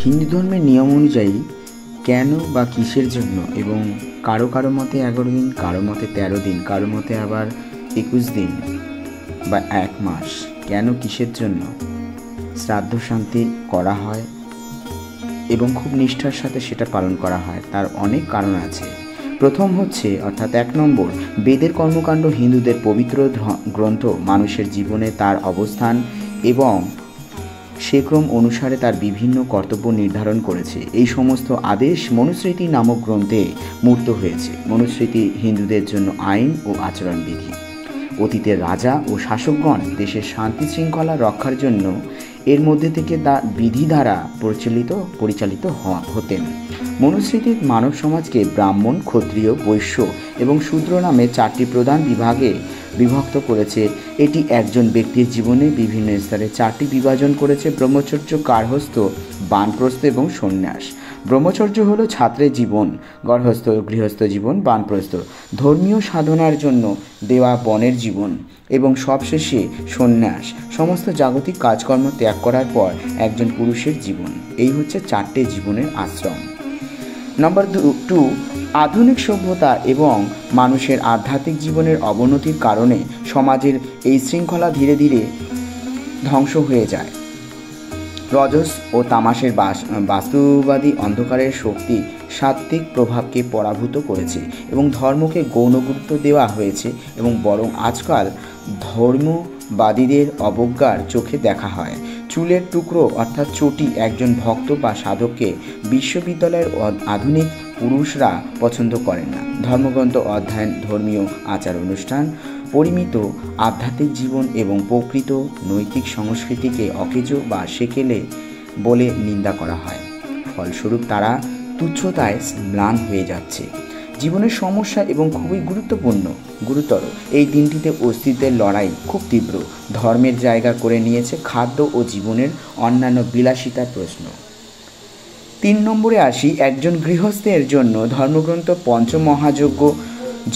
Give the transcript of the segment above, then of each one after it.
হিন্দু ধর্মের নিয়ম অনুযায়ী কেন বা কিসের জন্য এবং কারো কারো মতে 11 দিন, কারো মতে 13 দিন, কারো মতে আবার 21 দিন বা 1 মাস, কেন কিসের জন্য শ্রাদ্ধ শান্তি করা হয় এবং খুব নিষ্ঠার সাথে সেটা পালন করা হয়, তার অনেক কারণ আছে। প্রথম হচ্ছে অর্থাৎ 1 নম্বর, বেদের কর্মকাণ্ড হিন্দুদের পবিত্র গ্রন্থ মানুষের জীবনে তার অবস্থান এবং সে ক্রম অনুসারে তার বিভিন্ন কর্তব্য নির্ধারণ করেছে। এই সমস্ত আদেশ মনুস্মৃতি নামক গ্রন্থে মূর্ত হয়েছে। মনুস্মৃতি হিন্দুদের জন্য আইন ও আচরণবিধি। অতীতের রাজা ও শাসকগণ দেশের শান্তি শৃঙ্খলা রক্ষার জন্য এর মধ্যে থেকে তা বিধি দ্বারা পরিচালিত হতেন। মনুস্মৃতি মানব সমাজকে ব্রাহ্মণ, ক্ষত্রিয়, বৈশ্য এবং শূদ্র নামে 4টি প্রধান বিভাগে বিভক্ত করেছে। এটি একজন ব্যক্তির জীবনে বিভিন্ন স্তরে 4টি বিভাজন করেছে: ব্রহ্মচর্য, গার্হস্থ্য, বানপ্রস্থ এবং সন্ন্যাস। ব্রহ্মচর্য হলো ছাত্রের জীবন, গার্হস্থ্য গৃহস্থ জীবন, বানপ্রস্থ ধর্মীয় সাধনার জন্য দেওয়া বনের জীবন এবং সবশেষে সন্ন্যাস, সমস্ত জাগতিক কাজকর্ম ত্যাগ করার পর একজন পুরুষের জীবন। এই হচ্ছে 4টে জীবনের আশ্রম। নম্বর 2, আধুনিক সভ্যতা এবং মানুষের আধ্যাত্মিক জীবনের অবনতির কারণে সমাজের এই শৃঙ্খলা ধীরে ধীরে ধ্বংস হয়ে যায়। রজস ও তামাসের বাস্তববাদী অন্ধকারের শক্তি সাত্ত্বিক প্রভাবকে পরাভূত করেছে এবং ধর্মকে গৌণ গুরুত্ব দেওয়া হয়েছে এবং বরং আজকাল ধর্মবাদীদের অবজ্ঞার চোখে দেখা হয়। চুলের টুকরো অর্থাৎ চটি একজন ভক্ত বা সাধককে বিশ্ববিদ্যালয়ের আধুনিক পুরুষরা পছন্দ করেন না। ধর্মগ্রন্থ অধ্যয়ন, ধর্মীয় আচার অনুষ্ঠান, পরিমিত আধ্যাত্মিক জীবন এবং প্রকৃত নৈতিক সংস্কৃতিকে অকেজো বা সেকেলে বলে নিন্দা করা হয়। ফলস্বরূপ তারা তুচ্ছতায় ম্লান হয়ে যাচ্ছে। জীবনের সমস্যা এবং খুবই গুরুতর এই দিনটিতে অস্তিত্বের লড়াই খুব তীব্র। ধর্মের জায়গা করে নিয়েছে খাদ্য ও জীবনের অন্যান্য বিলাসিতার প্রশ্ন। 3 নম্বরে আসি, একজন গৃহস্থের জন্য ধর্মগ্রন্থ পঞ্চমহাযজ্ঞ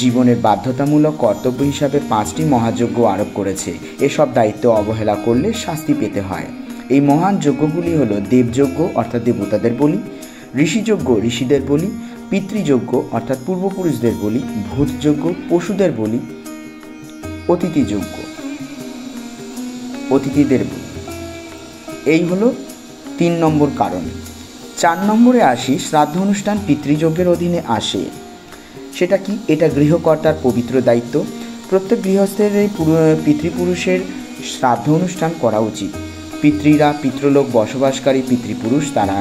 জীবনের বাধ্যতামূলক কর্তব্য হিসাবে 5টি মহাযজ্ঞ আরোপ করেছে। এসব দায়িত্ব অবহেলা করলে শাস্তি পেতে হয়। এই মহান যজ্ঞগুলি হলো দেবযজ্ঞ অর্থাৎ দেবতাদের বলি, ঋষিযজ্ঞ ঋষিদের বলি, পিতৃযজ্ঞ অর্থাৎ পূর্বপুরুষদের বলি, ভূতযজ্ঞ পশুদের বলি, অতিথিযজ্ঞ অতিথিদের বলি। এই হলো 3 নম্বর কারণ। 4 নম্বরে আসি, শ্রাদ্ধ অনুষ্ঠান পিতৃযজ্ঞের অধীনে আসে। সেটা কি? এটা গৃহকর্তার পবিত্র দায়িত্ব। প্রত্যেক গৃহস্থের এই পিতৃপুরুষের শ্রাদ্ধ অনুষ্ঠান করা উচিত। পিতৃরা পিতৃলোক বসবাসকারী পিতৃপুরুষ, তারা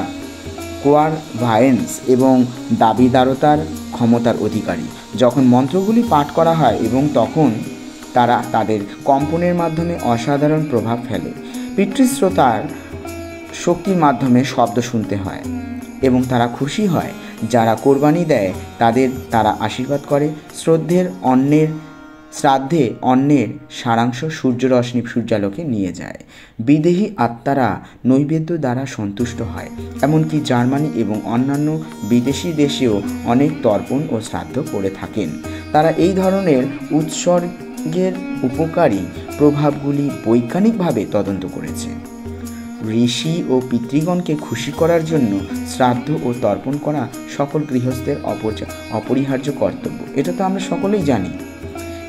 কোয়ারভায়েন্স এবং দাবিদারতার ক্ষমতার অধিকারী। যখন মন্ত্রগুলি পাঠ করা হয় এবং তখন তারা তাদের কম্পনের মাধ্যমে অসাধারণ প্রভাব ফেলে। পিতৃশ্রোতার শক্তির মাধ্যমে শব্দ শুনতে হয় এবং তারা খুশি হয়। যারা কোরবানি দেয় তারা আশীর্বাদ করে। শ্রাদ্ধে অন্নের সারাংশ সূর্যরশ্মি সূর্যালোকে নিয়ে যায়। বিদেহী আত্মারা নৈবেদ্য দ্বারা সন্তুষ্ট হয়। এমনকি জার্মানি এবং অন্যান্য বিদেশি দেশেও অনেক তর্পণ ও শ্রাদ্ধ করে থাকেন। তারা এই ধরনের উৎসর্গের উপকারী প্রভাবগুলি বৈজ্ঞানিকভাবে তদন্ত করেছে। ঋষি ও পিতৃগণকে খুশি করার জন্য শ্রাদ্ধ ও তর্পণ করা সকল গৃহস্থের অপরিহার্য কর্তব্য। এটা তো আমরা সকলেই জানি।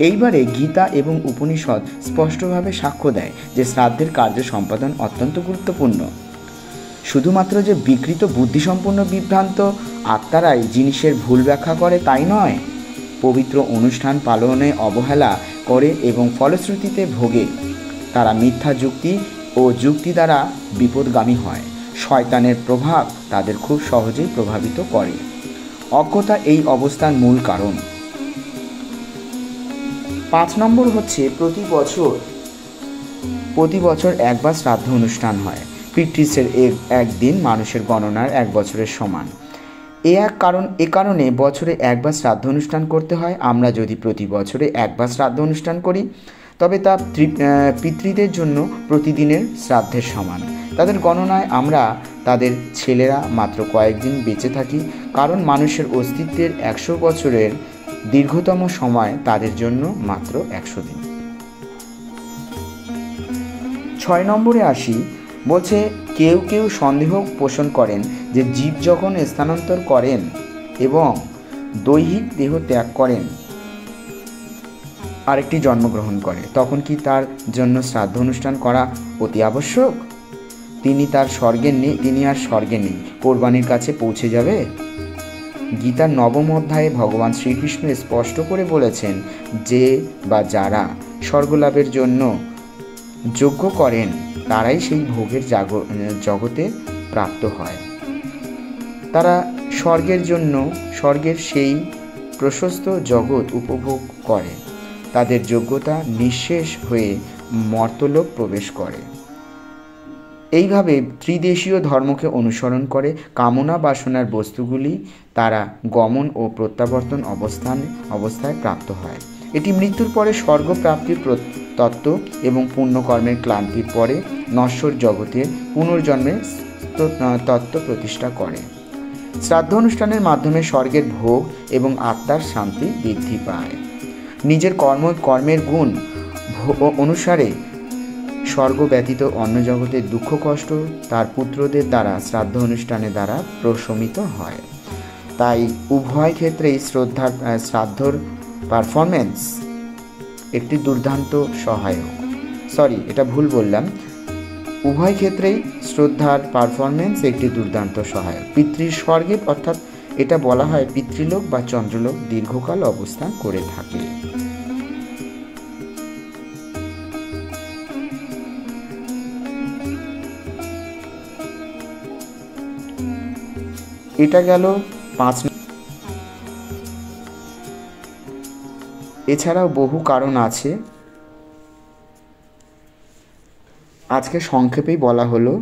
এইবারে গীতা এবং উপনিষদ স্পষ্টভাবে সাক্ষ্য দেয় যে শ্রাদ্ধের কার্য সম্পাদন অত্যন্ত গুরুত্বপূর্ণ। শুধুমাত্র যে বিকৃত বুদ্ধিসম্পন্ন বিভ্রান্ত আত্মারাই জিনিসের ভুল ব্যাখ্যা করে তাই নয়, পবিত্র অনুষ্ঠান পালনে অবহেলা করে এবং ফলশ্রুতিতে ভোগে। তারা মিথ্যা যুক্তি ও যুক্তি দ্বারা বিপদগামী হয়। শয়তানের প্রভাব তাদের খুব সহজেই প্রভাবিত করে। অজ্ঞতা এই অবস্থার মূল কারণ। 5 নম্বর হচ্ছে, প্রতি বছর একবার শ্রাদ্ধ অনুষ্ঠান হয়। পিতৃশ্রের একদিন মানুষের গণনার 1 বছরের সমান। এ কারণে বছরে একবার শ্রাদ্ধ অনুষ্ঠান করতে হয়। আমরা যদি প্রতি বছরে একবার শ্রাদ্ধ অনুষ্ঠান করি তবে তা পিতৃদের জন্য প্রতিদিনের শ্রাদ্ধের সমান। তাদের গণনায় তাদের ছেলেরা মাত্র কয়েকদিন বেঁচে থাকি, কারণ মানুষের অস্তিত্বের 100 বছরের দীর্ঘতম সময় তাদের জন্য মাত্র 100 দিন। 6 নম্বরে আসি, বলছে কেউ কেউ সন্দেহ পোষণ করেন যে জীব যখন স্থানান্তর করেন এবং দৈহিক দেহ ত্যাগ করেন, আরেকটি জন্মগ্রহণ করে, তখন কি তার জন্য শ্রাদ্ধ অনুষ্ঠান করা অতি আবশ্যক? তিনি আর স্বর্গে নেই, কোরবানির কাছে পৌঁছে যাবে? গীতার 9ম অধ্যায়ে ভগবান শ্রীকৃষ্ণ স্পষ্ট করে বলেছেন যে বা যারা স্বর্গলাভের জন্য যজ্ঞ করেন তারাই সেই ভোগের জগতে প্রাপ্ত হয়। তারা স্বর্গের সেই প্রশস্ত জগৎ উপভোগ করে। তাদের যোগ্যতা নিঃশেষ হয়ে মর্তলোক প্রবেশ করে। এইভাবে ত্রিদেশীয় ধর্মকে অনুসরণ করে কামনা বাসনার বস্তুগুলি তারা গমন ও প্রত্যাবর্তন অবস্থায় প্রাপ্ত হয়। এটি মৃত্যুর পরে স্বর্গ প্রাপ্তির তত্ত্ব এবং পুণ্যকর্মের ক্লান্তির পরে নশ্বর জগতের পুনর্জন্মের তত্ত্ব প্রতিষ্ঠা করে। শ্রাদ্ধ অনুষ্ঠানের মাধ্যমে স্বর্গের ভোগ এবং আত্মার শান্তি বৃদ্ধি পায়। নিজের কর্মের গুণ অনুসারে স্বর্গ ব্যতীত অন্য জগতের দুঃখ কষ্ট তার পুত্রদের দ্বারা শ্রাদ্ধ অনুষ্ঠানের দ্বারা প্রশমিত হয়। তাই উভয় ক্ষেত্রেই শ্রাদ্ধর পারফরমেন্স একটি দুর্দান্ত সহায়ক। উভয় ক্ষেত্রেই শ্রদ্ধার পারফরমেন্স একটি দুর্দান্ত সহায়ক। স্বর্গে অর্থাৎ এটা বলা হয় পিতৃলোক বা চন্দ্রলোক দীর্ঘকাল অবস্থান করে থাকে। এটা গেল 5। এছাড়াও বহু কারণ আছে, আজকে সংক্ষেপেই বলা হলো,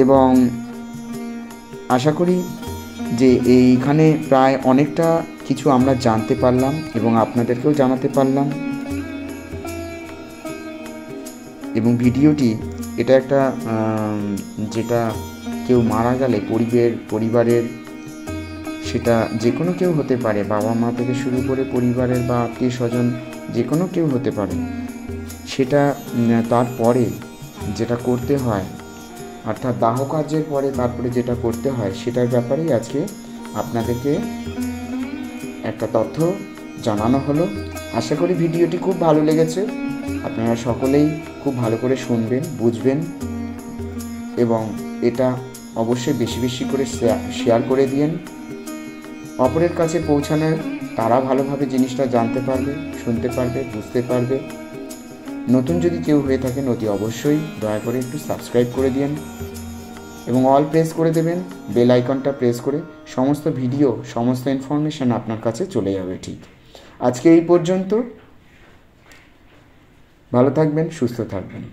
এবং আশা করি যে এইখানে প্রায় অনেকটা কিছু আমরা জানতে পারলাম এবং আপনাদেরকেও জানাতে পারলাম। এবং ভিডিওটি এটা একটা যেটা কেউ মারা গেলে পরিবারের সেটা যে কোনো কেউ হতে পারে, বাবা মা থেকে শুরু করে পরিবারের বা আত্মীয় স্বজন যে কোনো কেউ হতে পারে, সেটা তারপরে যেটা করতে হয় অর্থাৎ দাহ কার্যের পরে তারপরে যেটা করতে হয় সেটার ব্যাপারেই আজকে আপনাদেরকে একটা তথ্য জানানো হলো। আশা করি ভিডিওটি খুব ভালো লেগেছে। আপনারা সকলেই খুব ভালো করে শুনবেন, বুঝবেন এবং এটা অবশ্যই বেশি বেশি করে শেয়ার করে দিন। অপরের কাছে পৌঁছানো, তারা ভালোভাবে জিনিসটা জানতে পারবে, শুনতে পারবে, বুঝতে পারবে। নতুন যদি কেউ হয়ে থাকেন অতি অবশ্যই দয়া করে একটু সাবস্ক্রাইব করে দিন এবং অল প্রেস করে দেবেন, বেল আইকনটা প্রেস করে সমস্ত ভিডিও, সমস্ত ইনফরমেশন আপনার কাছে চলে যাবে। ঠিক আজকে এই পর্যন্ত। ভালো থাকবেন, সুস্থ থাকবেন।